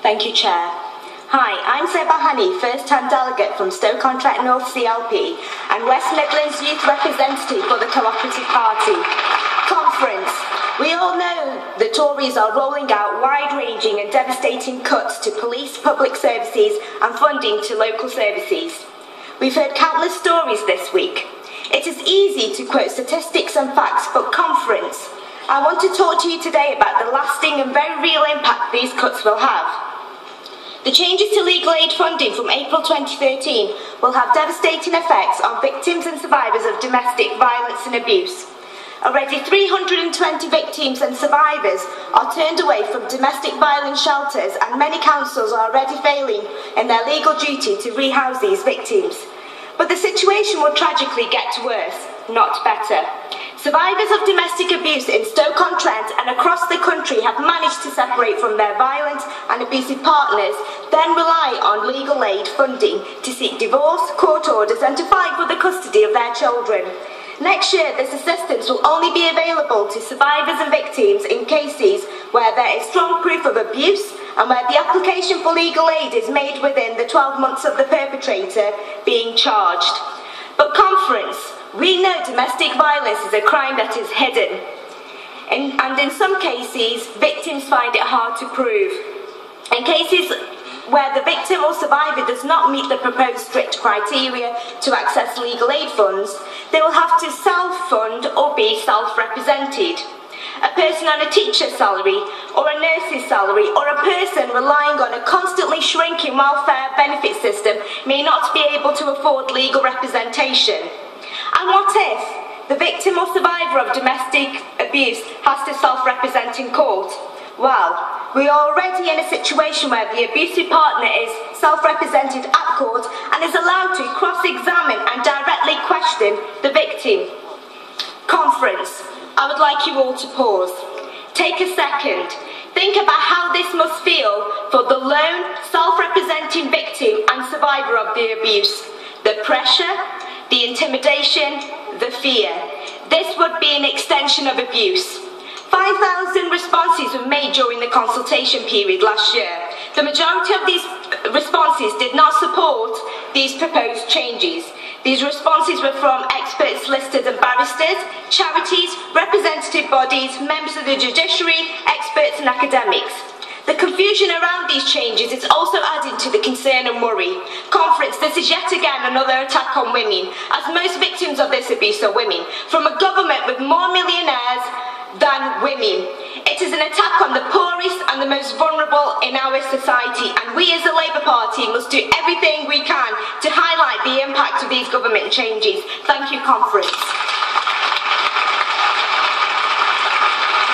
Thank you, Chair. Hi, I'm Zaeba Hanif, first-time delegate from Stoke North CLP and West Midlands Youth Representative for the Cooperative Party. Conference. We all know the Tories are rolling out wide-ranging and devastating cuts to police, public services and funding to local services. We've heard countless stories this week. It is easy to quote statistics and facts, but Conference, I want to talk to you today about the lasting and very real impact these cuts will have. The changes to legal aid funding from April 2013 will have devastating effects on victims and survivors of domestic violence and abuse. Already 320 victims and survivors are turned away from domestic violence shelters, and many councils are already failing in their legal duty to rehouse these victims. But the situation will tragically get worse, not better. Survivors of domestic abuse in Stoke-on-Trent and across the country have managed to separate from their violent and abusive partners, then rely on legal aid funding to seek divorce, court orders and to fight for the custody of their children. Next year, this assistance will only be available to survivors and victims in cases where there is strong proof of abuse and where the application for legal aid is made within the 12 months of the perpetrator being charged. But Conference, we know domestic violence is a crime that is hidden, and in some cases, victims find it hard to prove. In cases where the victim or survivor does not meet the proposed strict criteria to access legal aid funds, they will have to self-fund or be self-represented. A person on a teacher's salary or a nurse's salary or a person relying on a constantly shrinking welfare benefit system may not be able to afford legal representation. And what if the victim or survivor of domestic abuse has to self-represent in court? Well, we are already in a situation where the abusive partner is self-represented at court and is allowed to cross-examine and directly question the victim. Conference, I would like you all to pause. Take a second. Think about how this must feel for the lone, self-representing victim and survivor of the abuse. The pressure, the intimidation, the fear. This would be an extension of abuse. 5,000 responses were made during the consultation period last year. The majority of these responses did not support these proposed changes. These responses were from experts, solicitors and barristers, charities, representative bodies, members of the judiciary, experts and academics. The confusion around these changes is also adding to the concern and worry. Conference, this is yet again another attack on women, as most victims of this abuse are women, from a government with more millionaires than women. It is an attack on the poorest and the most vulnerable in our society, and we as the Labour Party must do everything we can to highlight the impact of these government changes. Thank you, Conference.